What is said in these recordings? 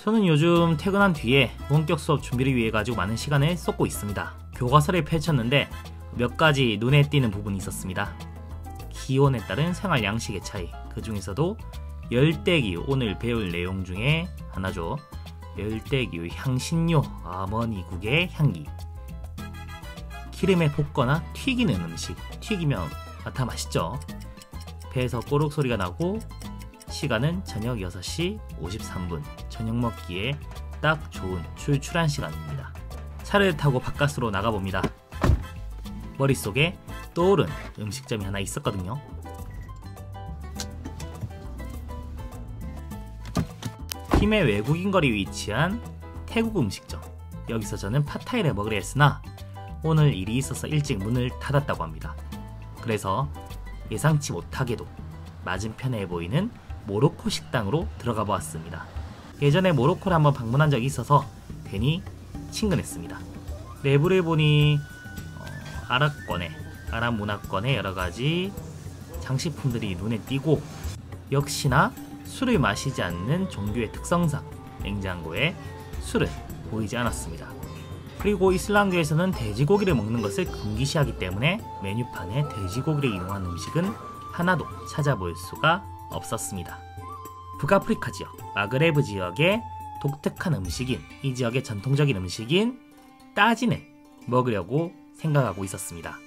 저는 요즘 퇴근한 뒤에 원격 수업 준비를 위해 가지고 많은 시간을 쏟고 있습니다. 교과서를 펼쳤는데 몇 가지 눈에 띄는 부분이 있었습니다. 기온에 따른 생활 양식의 차이, 그 중에서도 열대기후, 오늘 배울 내용 중에 하나죠. 열대기후 향신료, 어머니국의 향기. 기름에 볶거나 튀기는 음식, 튀기면 다 맛있죠. 배에서 꼬룩 소리가 나고 시간은 저녁 6시 53분, 저녁 먹기에 딱 좋은 출출한 시간입니다. 차를 타고 바깥으로 나가봅니다. 머릿속에 떠오른 음식점이 하나 있었거든요. 김해 외국인 거리에 위치한 태국 음식점. 여기서 저는 팟타이를 먹으려 했으나 오늘 일이 있어서 일찍 문을 닫았다고 합니다. 그래서 예상치 못하게도 맞은편에 보이는 모로코 식당으로 들어가 보았습니다. 예전에 모로코를 한번 방문한 적이 있어서 괜히 친근했습니다. 내부를 보니 아랍 문화권의 여러가지 장식품들이 눈에 띄고, 역시나 술을 마시지 않는 종교의 특성상 냉장고에 술은 보이지 않았습니다. 그리고 이슬람교에서는 돼지고기를 먹는 것을 금기시하기 때문에 메뉴판에 돼지고기를 이용한 음식은 하나도 찾아볼 수가 없었습니다. 북아프리카 지역, 마그레브 지역의 독특한 음식인, 이 지역의 전통적인 음식인 따진을 먹으려고 생각하고 있었습니다.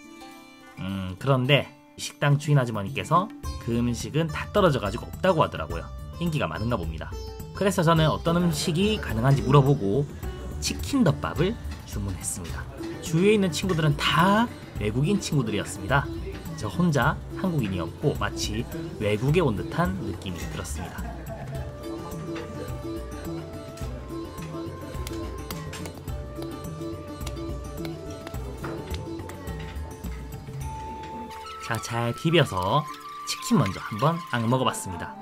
그런데 식당 주인 아주머니께서 그 음식은 다 떨어져 가지고 없다고 하더라고요. 인기가 많은가 봅니다. 그래서 저는 어떤 음식이 가능한지 물어보고 치킨덮밥을 주문했습니다. 주위에 있는 친구들은 다 외국인 친구들이었습니다. 저 혼자 한국인이었고 마치 외국에 온 듯한 느낌이 들었습니다. 자, 잘 비벼서 치킨 먼저 한번 악 먹어봤습니다.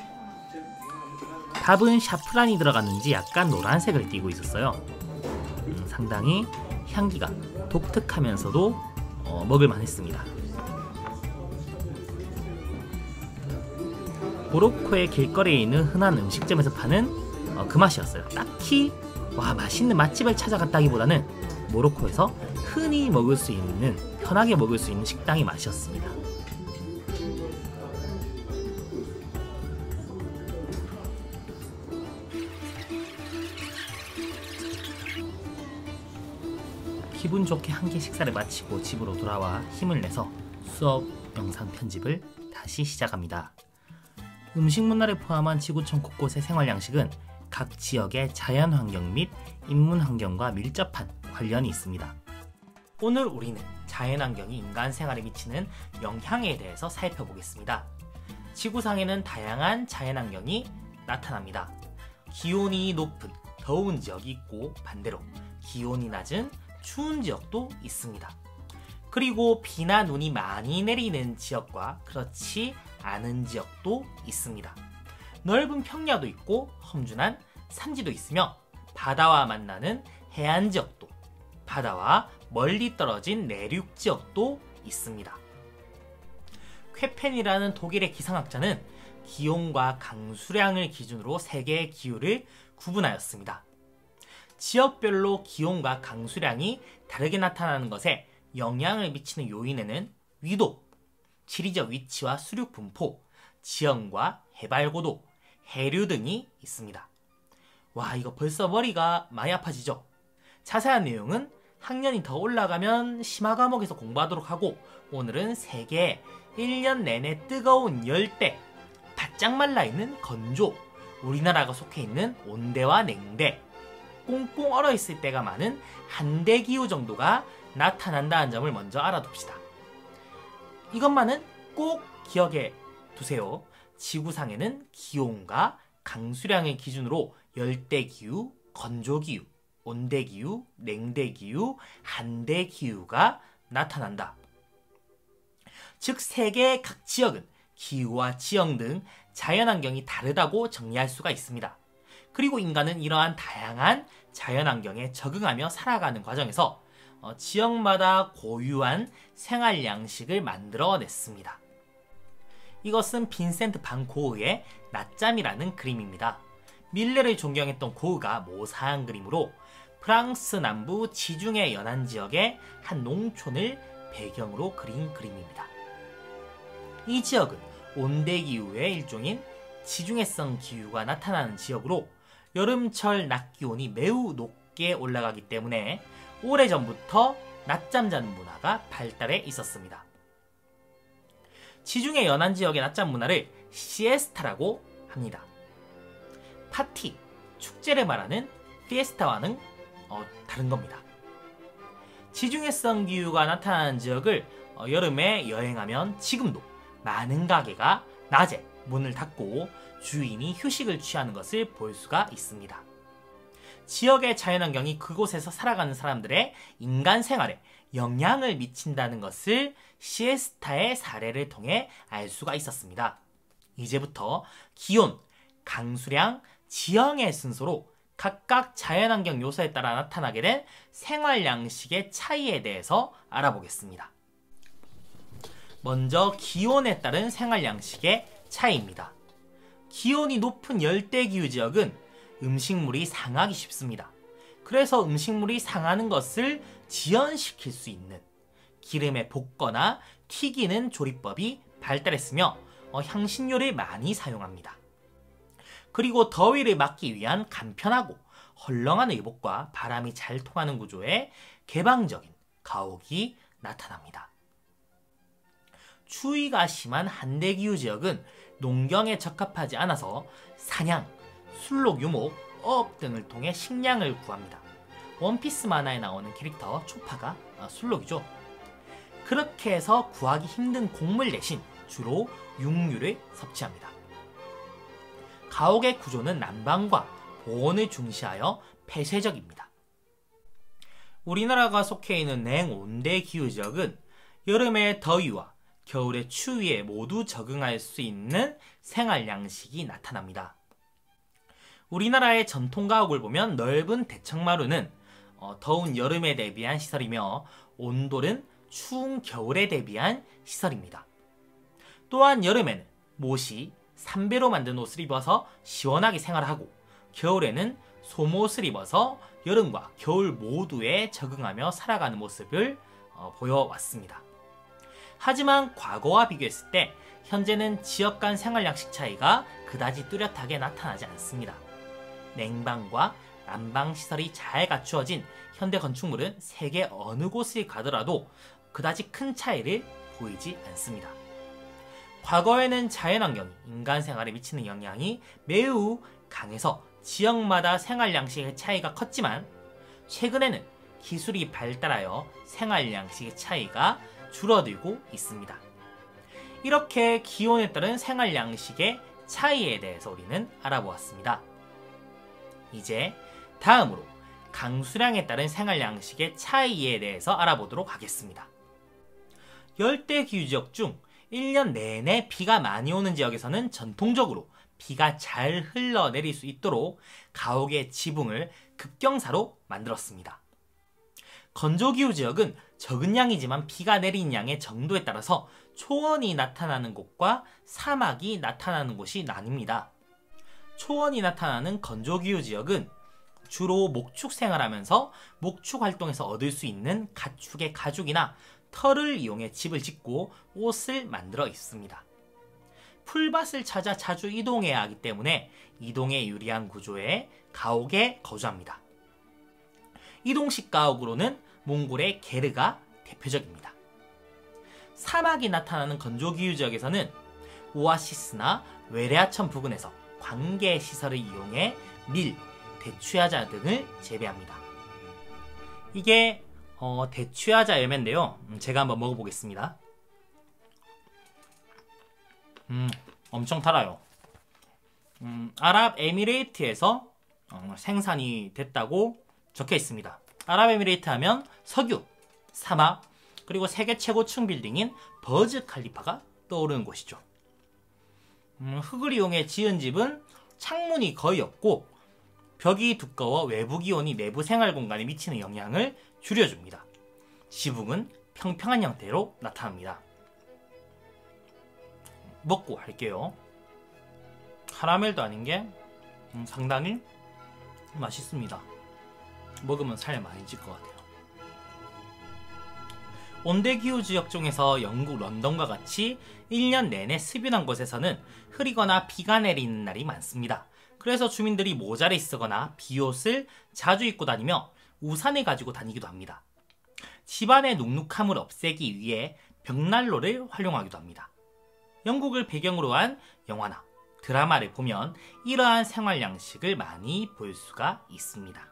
밥은 샤프란이 들어갔는지 약간 노란색을 띠고 있었어요. 상당히 향기가 독특하면서도 먹을만 했습니다. 모로코의 길거리에 있는 흔한 음식점에서 파는 그 맛이었어요. 딱히 맛있는 맛집을 찾아갔다기보다는 모로코에서 흔히 먹을 수 있는, 편하게 먹을 수 있는 식당의 맛이었습니다. 기분 좋게 한 끼 식사를 마치고 집으로 돌아와 힘을 내서 수업 영상 편집을 다시 시작합니다. 음식 문화를 포함한 지구촌 곳곳의 생활 양식은 각 지역의 자연 환경 및 인문 환경과 밀접한 관련이 있습니다. 오늘 우리는 자연 환경이 인간 생활에 미치는 영향에 대해서 살펴보겠습니다. 지구상에는 다양한 자연 환경이 나타납니다. 기온이 높은 더운 지역이 있고, 반대로 기온이 낮은 추운 지역도 있습니다. 그리고 비나 눈이 많이 내리는 지역과 그렇지 않은 지역도 있습니다. 넓은 평야도 있고 험준한 산지도 있으며, 바다와 만나는 해안 지역도, 바다와 멀리 떨어진 내륙 지역도 있습니다. 쾌펜이라는 독일의 기상학자는 기온과 강수량을 기준으로 세계의 기후를 구분하였습니다. 지역별로 기온과 강수량이 다르게 나타나는 것에 영향을 미치는 요인에는 위도, 지리적 위치와 수륙 분포, 지형과 해발 고도, 해류 등이 있습니다. 이거 벌써 머리가 많이 아파지죠? 자세한 내용은 학년이 더 올라가면 심화 과목에서 공부하도록 하고, 오늘은 세계에 1년 내내 뜨거운 열대, 바짝 말라있는 건조, 우리나라가 속해 있는 온대와 냉대, 꽁꽁 얼어있을 때가 많은 한대기후 정도가 나타난다는 점을 먼저 알아둡시다. 이것만은 꼭 기억해 두세요. 지구상에는 기온과 강수량의 기준으로 열대기후, 건조기후, 온대기후, 냉대기후, 한대기후가 나타난다. 즉 세계의 각 지역은 기후와 지형 등 자연환경이 다르다고 정리할 수가 있습니다. 그리고 인간은 이러한 다양한 자연환경에 적응하며 살아가는 과정에서 지역마다 고유한 생활 양식을 만들어냈습니다. 이것은 빈센트 반 고흐의 낮잠이라는 그림입니다. 밀레를 존경했던 고흐가 모사한 그림으로 프랑스 남부 지중해 연안 지역의 한 농촌을 배경으로 그린 그림입니다. 이 지역은 온대기후의 일종인 지중해성 기후가 나타나는 지역으로 여름철 낮 기온이 매우 높게 올라가기 때문에 오래전부터 낮잠 자는 문화가 발달해 있었습니다. 지중해 연안 지역의 낮잠 문화를 시에스타라고 합니다. 파티, 축제를 말하는 피에스타와는 다른 겁니다. 지중해성 기후가 나타나는 지역을 여름에 여행하면 지금도 많은 가게가 낮에 문을 닫고 주인이 휴식을 취하는 것을 볼 수가 있습니다. 지역의 자연환경이 그곳에서 살아가는 사람들의 인간 생활에 영향을 미친다는 것을 시에스타의 사례를 통해 알 수가 있었습니다. 이제부터 기온, 강수량, 지형의 순서로 각각 자연환경 요소에 따라 나타나게 된 생활 양식의 차이에 대해서 알아보겠습니다. 먼저 기온에 따른 생활 양식의 차이입니다. 기온이 높은 열대기후 지역은 음식물이 상하기 쉽습니다. 그래서 음식물이 상하는 것을 지연시킬 수 있는 기름에 볶거나 튀기는 조리법이 발달했으며 향신료를 많이 사용합니다. 그리고 더위를 막기 위한 간편하고 헐렁한 의복과 바람이 잘 통하는 구조의 개방적인 가옥이 나타납니다. 추위가 심한 한대기후 지역은 농경에 적합하지 않아서 사냥, 술록 유목, 어업 등을 통해 식량을 구합니다. 원피스 만화에 나오는 캐릭터 초파가 술록이죠. 그렇게 해서 구하기 힘든 곡물 대신 주로 육류를 섭취합니다. 가옥의 구조는 난방과 보온을 중시하여 폐쇄적입니다. 우리나라가 속해 있는 냉온대 기후 지역은 여름의 더위와 겨울의 추위에 모두 적응할 수 있는 생활 양식이 나타납니다. 우리나라의 전통 가옥을 보면 넓은 대청마루는 더운 여름에 대비한 시설이며 온돌은 추운 겨울에 대비한 시설입니다. 또한 여름에는 못이 삼배로 만든 옷을 입어서 시원하게 생활하고 겨울에는 솜옷을 입어서 여름과 겨울 모두에 적응하며 살아가는 모습을 보여왔습니다. 하지만 과거와 비교했을 때 현재는 지역 간 생활 양식 차이가 그다지 뚜렷하게 나타나지 않습니다. 냉방과 난방 시설이 잘 갖추어진 현대 건축물은 세계 어느 곳을 가더라도 그다지 큰 차이를 보이지 않습니다. 과거에는 자연환경이 인간 생활에 미치는 영향이 매우 강해서 지역마다 생활 양식의 차이가 컸지만 최근에는 기술이 발달하여 생활 양식의 차이가 줄어들고 있습니다. 이렇게 기온에 따른 생활 양식의 차이에 대해서 우리는 알아보았습니다. 이제 다음으로 강수량에 따른 생활 양식의 차이에 대해서 알아보도록 하겠습니다. 열대기후 지역 중 1년 내내 비가 많이 오는 지역에서는 전통적으로 비가 잘 흘러내릴 수 있도록 가옥의 지붕을 급경사로 만들었습니다. 건조기후 지역은 적은 양이지만 비가 내린 양의 정도에 따라서 초원이 나타나는 곳과 사막이 나타나는 곳이 나뉩니다. 초원이 나타나는 건조기후 지역은 주로 목축 생활하면서 목축 활동에서 얻을 수 있는 가축의 가죽이나 털을 이용해 집을 짓고 옷을 만들어 있습니다. 풀밭을 찾아 자주 이동해야 하기 때문에 이동에 유리한 구조의 가옥에 거주합니다. 이동식 가옥으로는 몽골의 게르가 대표적입니다. 사막이 나타나는 건조기후 지역에서는 오아시스나 외래아천 부근에서 관계시설을 이용해 밀, 대추야자 등을 재배합니다. 이게 대추야자 열매인데요. 제가 한번 먹어보겠습니다. 엄청 달아요. 아랍에미레이트에서 생산이 됐다고 적혀 있습니다. 아랍에미레이트 하면 석유, 사막, 그리고 세계 최고층 빌딩인 버즈 칼리파가 떠오르는 곳이죠. 흙을 이용해 지은 집은 창문이 거의 없고 벽이 두꺼워 외부 기온이 내부 생활 공간에 미치는 영향을 줄여줍니다. 지붕은 평평한 형태로 나타납니다. 먹고 할게요. 카라멜도 아닌 게 상당히 맛있습니다. 먹으면 살 많이 찔 것 같아요. 온대기후 지역 중에서 영국 런던과 같이 1년 내내 습연한 곳에서는 흐리거나 비가 내리는 날이 많습니다. 그래서 주민들이 모자를 쓰거나 비옷을 자주 입고 다니며 우산을 가지고 다니기도 합니다. 집안의 눅눅함을 없애기 위해 벽난로를 활용하기도 합니다. 영국을 배경으로 한 영화나 드라마를 보면 이러한 생활 양식을 많이 볼 수가 있습니다.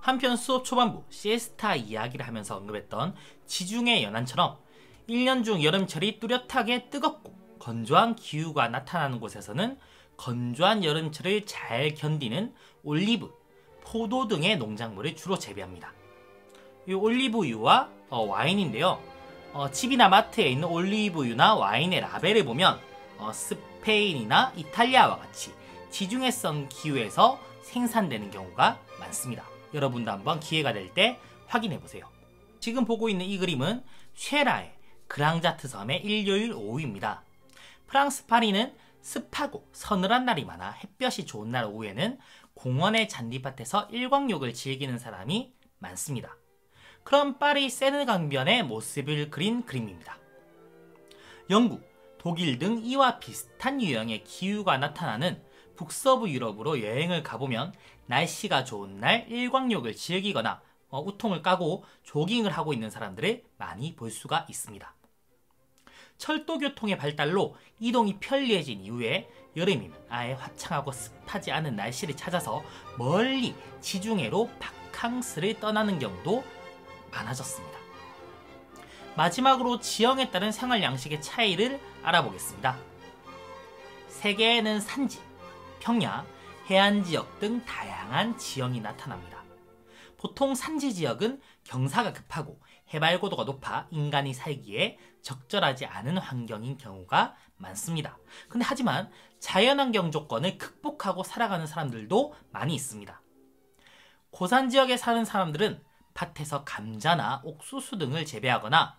한편 수업 초반부 시에스타 이야기를 하면서 언급했던 지중해 연안처럼 1년 중 여름철이 뚜렷하게 뜨겁고 건조한 기후가 나타나는 곳에서는 건조한 여름철을 잘 견디는 올리브, 포도 등의 농작물을 주로 재배합니다. 이 올리브유와 와인인데요. 집이나 마트에 있는 올리브유나 와인의 라벨을 보면 스페인이나 이탈리아와 같이 지중해성 기후에서 생산되는 경우가 많습니다. 여러분도 한번 기회가 될 때 확인해보세요. 지금 보고 있는 이 그림은 쉐라의 그랑자트 섬의 일요일 오후입니다. 프랑스 파리는 습하고 서늘한 날이 많아 햇볕이 좋은 날 오후에는 공원의 잔디밭에서 일광욕을 즐기는 사람이 많습니다. 그럼 파리 세느 강변의 모습을 그린 그림입니다. 영국, 독일 등 이와 비슷한 유형의 기후가 나타나는 북서부 유럽으로 여행을 가보면 날씨가 좋은 날 일광욕을 즐기거나 우통을 까고 조깅을 하고 있는 사람들을 많이 볼 수가 있습니다. 철도교통의 발달로 이동이 편리해진 이후에 여름이면 아예 화창하고 습하지 않은 날씨를 찾아서 멀리 지중해로 바캉스를 떠나는 경우도 많아졌습니다. 마지막으로 지형에 따른 생활 양식의 차이를 알아보겠습니다. 세계에는 산지, 평야, 해안지역 등 다양한 지형이 나타납니다. 보통 산지 지역은 경사가 급하고 해발 고도가 높아 인간이 살기에 적절하지 않은 환경인 경우가 많습니다. 근데 하지만 자연환경 조건을 극복하고 살아가는 사람들도 많이 있습니다. 고산 지역에 사는 사람들은 밭에서 감자나 옥수수 등을 재배하거나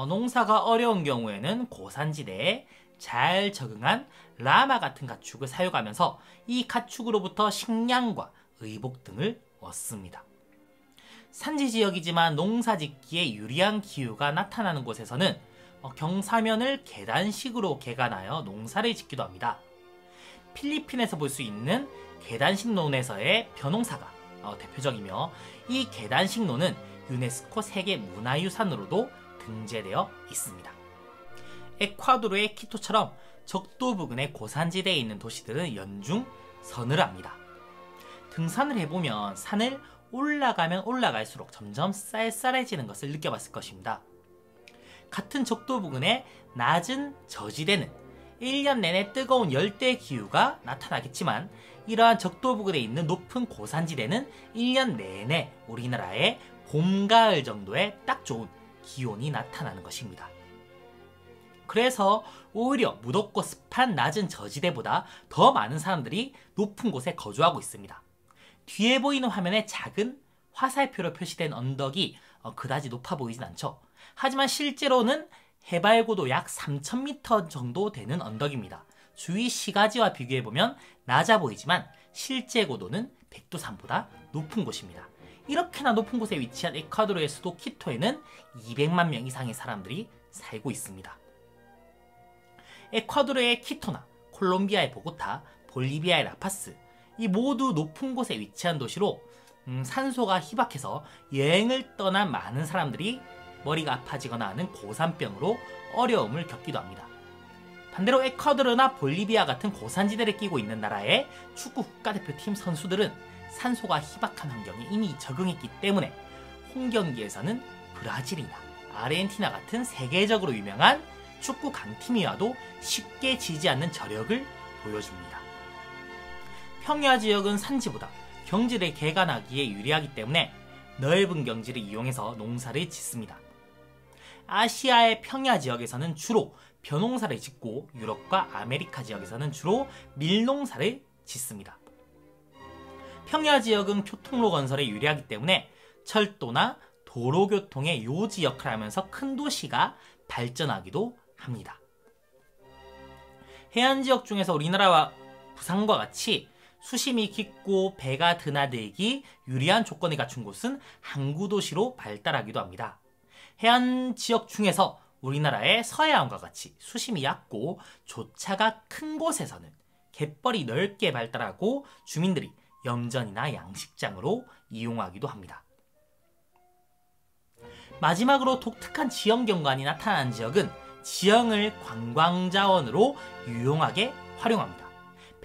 농사가 어려운 경우에는 고산지대에 잘 적응한 라마 같은 가축을 사육하면서 이 가축으로부터 식량과 의복 등을 얻습니다. 산지 지역이지만 농사 짓기에 유리한 기후가 나타나는 곳에서는 경사면을 계단식으로 개간하여 농사를 짓기도 합니다. 필리핀에서 볼 수 있는 계단식 논에서의 벼농사가 대표적이며 이 계단식 논은 유네스코 세계문화유산으로도 등재되어 있습니다. 에콰도르의 키토처럼 적도 부근의 고산지대에 있는 도시들은 연중 서늘합니다. 등산을 해보면 산을 올라가면 올라갈수록 점점 쌀쌀해지는 것을 느껴봤을 것입니다. 같은 적도 부근의 낮은 저지대는 1년 내내 뜨거운 열대 기후가 나타나겠지만 이러한 적도 부근에 있는 높은 고산지대는 1년 내내 우리나라의 봄, 가을 정도의 딱 좋은 기온이 나타나는 것입니다. 그래서 오히려 무덥고 습한 낮은 저지대보다 더 많은 사람들이 높은 곳에 거주하고 있습니다. 뒤에 보이는 화면에 작은 화살표로 표시된 언덕이 그다지 높아 보이진 않죠. 하지만 실제로는 해발고도 약 3000m 정도 되는 언덕입니다. 주위 시가지와 비교해보면 낮아 보이지만 실제 고도는 백두산보다 높은 곳입니다. 이렇게나 높은 곳에 위치한 에콰도르의 수도 키토에는 200만 명 이상의 사람들이 살고 있습니다. 에콰도르의 키토나 콜롬비아의 보고타, 볼리비아의 라파스, 이 모두 높은 곳에 위치한 도시로 산소가 희박해서 여행을 떠난 많은 사람들이 머리가 아파지거나 하는 고산병으로 어려움을 겪기도 합니다. 반대로 에콰도르나 볼리비아 같은 고산지대를 끼고 있는 나라의 축구 국가대표팀 선수들은 산소가 희박한 환경에 이미 적응했기 때문에 홈경기에서는 브라질이나 아르헨티나 같은 세계적으로 유명한 축구 강팀이 와도 쉽게 지지 않는 저력을 보여줍니다. 평야 지역은 산지보다 경지를 개간하기에 유리하기 때문에 넓은 경지를 이용해서 농사를 짓습니다. 아시아의 평야 지역에서는 주로 벼농사를 짓고 유럽과 아메리카 지역에서는 주로 밀농사를 짓습니다. 평야 지역은 교통로 건설에 유리하기 때문에 철도나 도로교통의 요지 역할을 하면서 큰 도시가 발전하기도 합니다. 해안 지역 중에서 우리나라와 부산과 같이 수심이 깊고 배가 드나들기 유리한 조건을 갖춘 곳은 항구 도시로 발달하기도 합니다. 해안 지역 중에서 우리나라의 서해안과 같이 수심이 얕고 조차가 큰 곳에서는 갯벌이 넓게 발달하고 주민들이 염전이나 양식장으로 이용하기도 합니다. 마지막으로 독특한 지형 경관이 나타나는 지역은 지형을 관광자원으로 유용하게 활용합니다.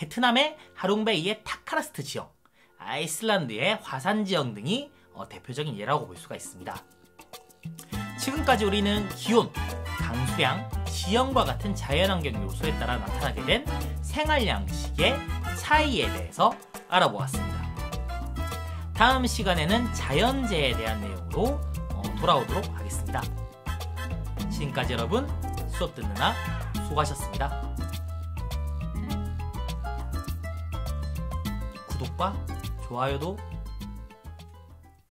베트남의 하롱베이의 타카라스트 지형, 아이슬란드의 화산 지형 등이 대표적인 예라고 볼 수가 있습니다. 지금까지 우리는 기온, 강수량, 지형과 같은 자연환경 요소에 따라 나타나게 된 생활 양식의 차이에 대해서 알아보았습니다. 다음 시간에는 자연재해에 대한 내용으로 돌아오도록 하겠습니다. 지금까지 여러분 수업 듣느라 수고하셨습니다. 구독과 좋아요도